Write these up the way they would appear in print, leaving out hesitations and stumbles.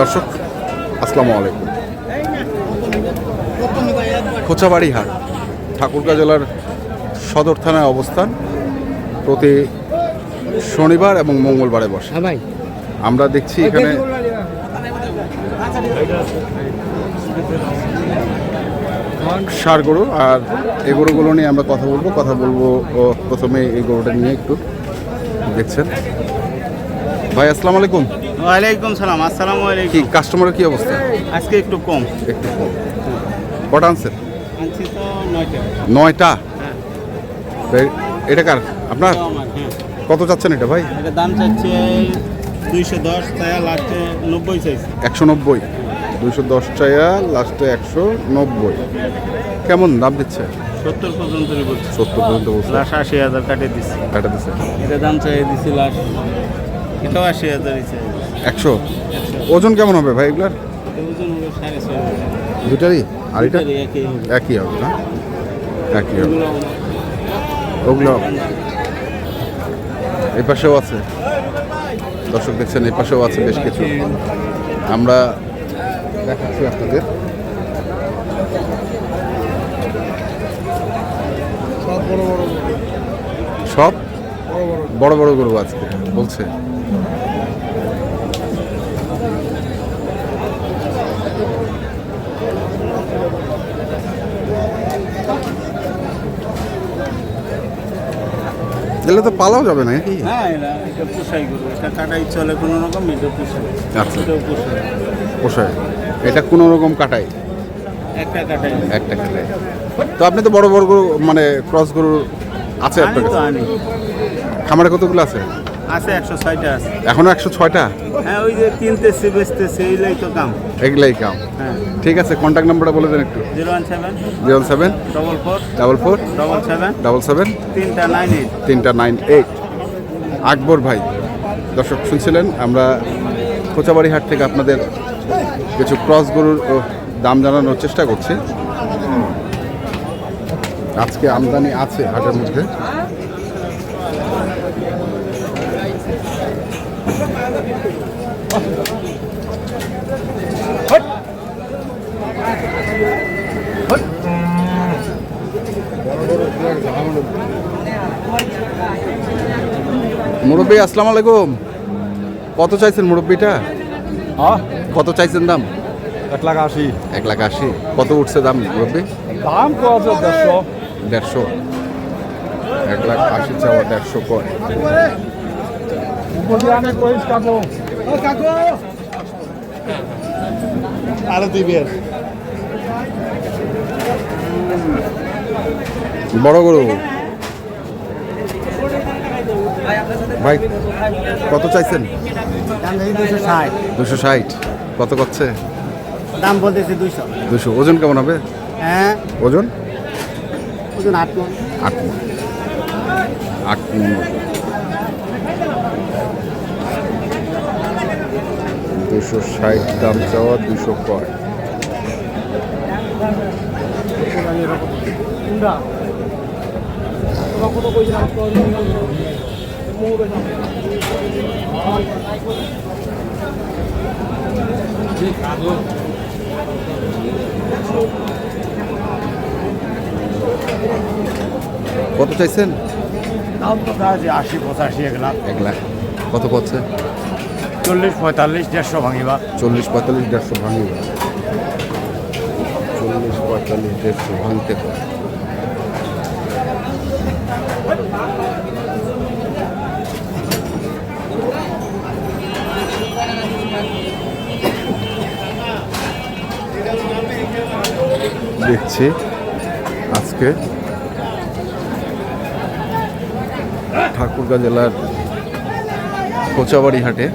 দর্শক আসসালামু আলাইকুম। খোঁচাবাড়ি হাট ঠাকুরগাঁও জেলার সদর থানায় অবস্থান। প্রতি শনিবার এবং মঙ্গলবারে বসে। আমরা দেখছি এখানে ষাঁড় গরু, আর এই গরুগুলো নিয়ে আমরা কথা বলবো। প্রথমে এই গরুটা নিয়ে একটু দেখছেন ভাই। আসসালামু আলাইকুম। ওয়ালাইকুম সালাম। আসসালামু আলাইকুম। কি কাস্টমারের কি অবস্থা? আজকে একটু কম। কটা আনছেন? আনছি তো 9টা। হ্যাঁ। এটা কার? আপনার? হ্যাঁ। কত চাচ্ছেন এটা ভাই? এটা দাম চাচ্ছে 210, তাই লাস্টে 90 চাইছে। 190। 210 চাইয়া লাস্টে 190। কেমন দাম দিচ্ছে? 70 পর্যন্তই বলছে। 70 পর্যন্ত বলছে। লাস্ট 80,000 কাটে দিচ্ছে। কাটা দিচ্ছে। এটা দাম চাই দিছি লাস্ট, এটাও 80,000 চাই। 100। ওজন কেমন হবে ভাই এগুলার? ওজন হবে 6.5। দুটারই? আর এটা একই হবে। একই হবে না? একই হবে। ওগুলো এই পাশেও আছে, দর্শক দেখছেন, এই পাশেও আছে বেশ কিছু। আমরা দেখাচ্ছি আপনাদের। সব বড় বড় গরু আজকে বলছে। এলে তো পালাও যাবে না কি? হ্যাঁ, এটা পোষাই গরু। এটা কাটাই চলে কোনো রকম, এটা পোষাই। আচ্ছা, এটাও পোষাই। পোষায়। এটা কোনো রকম কাটাই? একটা কাটাই। একটা কাটাই। তো আপনি তো বড় বড় গরু মানে ক্রস গরু আছে আপনার কাছে? আনি। খামারে কতগুলো আছে? আছে 106টা আছে। এখনো 106টা? হ্যাঁ, ওই যে কিনতেছি বেচতেছি, এইলাই তো কাম। এগুলাই কাম। হ্যাঁ। ঠিক আছে, কন্ট্যাক্ট নাম্বারটা বলে দেন একটু। 017 07 44 44 77 77 398। 398। আকবর ভাই। দর্শক শুনছিলেন, আমরা খোঁচাবাড়ি হাট থেকে আপনাদের কিছু ক্রস গরুর দাম জানানোর চেষ্টা করছি। আজকে আমদানি আছে হাটের মধ্যে। মুরব্বী আসসালামু আলাইকুম। কত চাইছেন মুরব্বীটা? কত চাইছেন দাম? 1,80,000। 1,80,000। কত উঠছে দাম মুরব্বী? দাম কত? 150। 150। 1,80,000 চাওয়া, 150 কয়। আরো দিবেন। বড় গরু ভাই কত চাইছেন? 260। 260। কত করছে? দাম বলতেছে 200। 200। ওজন কেমন হবে? হ্যাঁ, ওজন ওজন 8 মণ। 8 মণ। 8 মণ। 260 দাম চাওয়া, 200 কয়। কত চাইছেন? দাম তো আছে 80-85, 1 লাখ। 1 লাখ। কত করছে? 40-45, 150 ভাঙিবা। 40-45, 150 ভাঙিবা। 40-45, 150 ভাঙতে পারে। দেখছি আজকে ঠাকুরগাঁও জেলার খোঁচাবাড়ি হাটে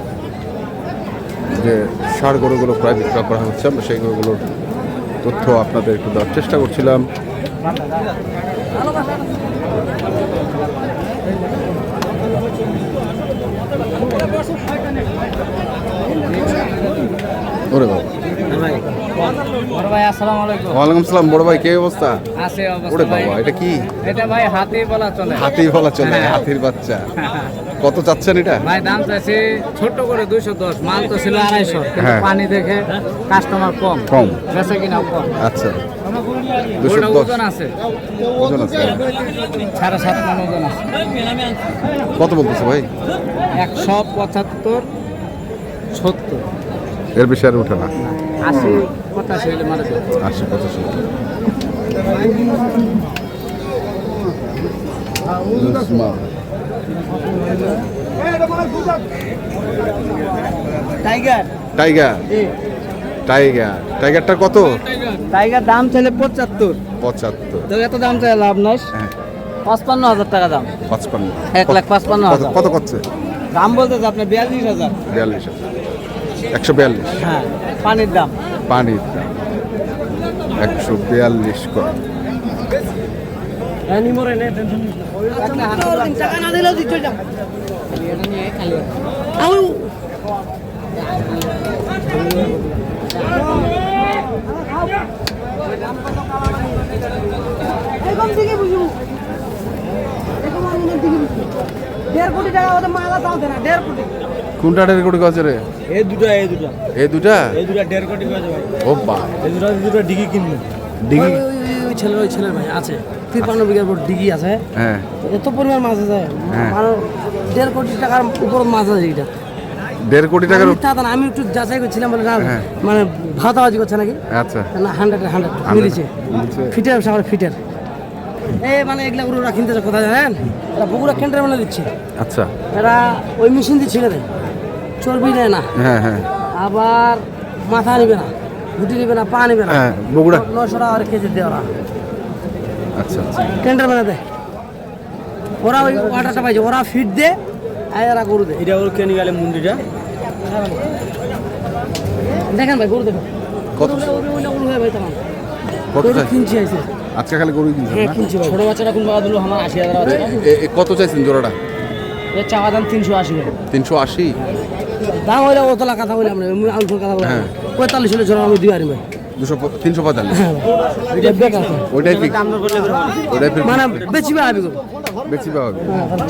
যে ষাঁড় গরুগুলো প্রায় বিক্রয় করা হচ্ছে, আমরা সেই গরুগুলোর তথ্য আপনাদের একটু দেওয়ার চেষ্টা করছিলাম। ওরে বাবা, বড় ভাই আসসালামু আলাইকুম। ওয়ালাইকুম সালাম। বড় ভাই, কি অবস্থা? আছে অবস্থা ওরে ভাই। বাবা, এটা কি? এটা ভাই হাতি বলা চলে। হাতি বলা চলে, হাতির বাচ্চা। কত চাচ্ছেন এটা? ভাই দাম চাইছে ছোট করে 210, মাল তো ছিল 250, কিন্তু হ্যাঁ। পানি দেখে কাস্টমার কম কম। বেচা কিনাও কম। আচ্ছা, গরুটা 210 ওজন আছে ওজন আছে। 7.5 মণ ওজন আছে। কত বলতেছে ভাই? 175, 70, এর বেশি আর ওঠে না। 80, 85 হইলে মারা যাবে। 80 85। টাইগার টাইগার টাইগারটা কত? টাইগার দাম চাইলে 75, 75। তো এত দাম চাইলে লাভ নাই। হ্যাঁ 55,000 টাকা দাম। 55। 1,55,000 কত করছে? দাম বলতেছে আপনি 42,000। 42। 142 হ্যাঁ পানির দাম। পানির দাম 142 করে। টাকা না দিলেও দিতে এটা নিয়ে খালি এরকম দিকে বুঝু এরকম আমি না দিকে বুঝু 1.5 কোটি টাকা ওদের মালা দাও দেনা 1.5 কোটি কোনটা 1.5 কোটি কত রে? এই দুটা এই দুটা? 1.5 কোটি কয়েছে ভাই। ও ভাই, এই দুটা ডিগি কিনবো। ডিগি? ওই ছেলের ভাই আছে 53 বিঘার উপর ডিগি আছে। হ্যাঁ এত পরিমাণ মাছ আছে হ্যাঁ। মানে 1.5 কোটি টাকার উপর মাছ আছে এটা। 1.5 কোটি টাকার? আমি একটু যাচাই করছিলাম বলে না হ্যাঁ। মানে ভাতাবাজি করছে নাকি আচ্ছা, না 100 মিলেছে মিলেছে। ফিটার সামনে ফিটার মানে এগুলা গরুরা কিনতেছে কোথায় জানেন? এরা বগুড়া কেন্দ্রে মানে দিচ্ছে। আচ্ছা, এরা ওই মেশিন দিয়ে ছেড়ে দেয়, চর্বি দেয় না, হ্যাঁ হ্যাঁ আবার মাথা নিবে না, গুটি নিবে না, পা নিবে না। হ্যাঁ, বগুড়া। 900 টাকা করে কেজি দেয় ওরা, আচ্ছা আচ্ছা। কেন্দ্রে মানে দেয়। ওরা ওই অর্ডারটা পাইছে, ওরা ফিট দেয় আর এরা গরু দেয়। এটা ওর কেনে গেলে মুন্ডিটা দেখেন ভাই গরু দেখেন কত? গরু হয় ভাই তোমার কত গরু চাই? কিনছি আছে। আজকে খালি গরুই কিনছেন হ্যাঁ না? কিনছি ভাই। ছোট বাচ্চাটা কোন বাবা দিল আমার 80,000 আছে। কত চাইছেন জোড়াটা? এর চাওয়া দাম 380 টাকা। 380? দাম হইলে ওতলা কথা বলি আমরা আলফুর কথা বলি হ্যাঁ। 45 হলে জোড়া আমি দিই আর ভাই। 345? এটা বেক আছে ওইটাই ফিক্স? ওইটাই ফিক্স? মানে বেশি ভাবি গরু বেশি পাওয়া যাবে?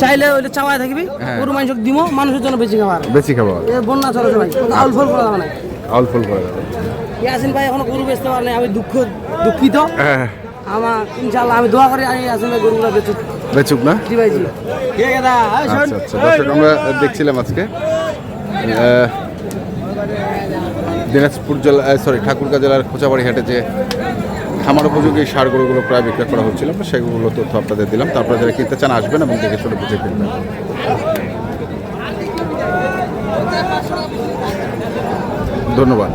চাইলে ওইটা চাওয়াই থাকবি হ্যাঁ। গরু মাংস দিব মানুষের জন্য বেশি খাবার। বেশি খাওয়া এ বন্যা চলে ভাই আলফুল করা যাবে না। আউল ফুল করে যাবে। ইয়াসিন ভাই এখনো গরু বেচতে পারে নাই, আমি দুঃখিত। হ্যাঁ, আমার ইনশাআল্লাহ আমি দোয়া করি ইয়াসিন ভাই গরুগুলো বেচুক। বেচুক না? জি ভাই জি। কে দাদা আচ্ছা আচ্ছা। দর্শক, আমরা দেখছিলাম আজকে দিনাজপুর জেলা ঠাকুরগাঁ জেলার খোঁচাবাড়ি হাটে যে খামার উপযোগী সার গরুগুলো প্রায় বিক্রয় করা হচ্ছিল, আমরা সেগুলো তথ্য আপনাদের দিলাম। তারপরে যারা কিনতে চান আসবেন এবং দেখে শুনে বুঝে কিনবেন। ধন্যবাদ।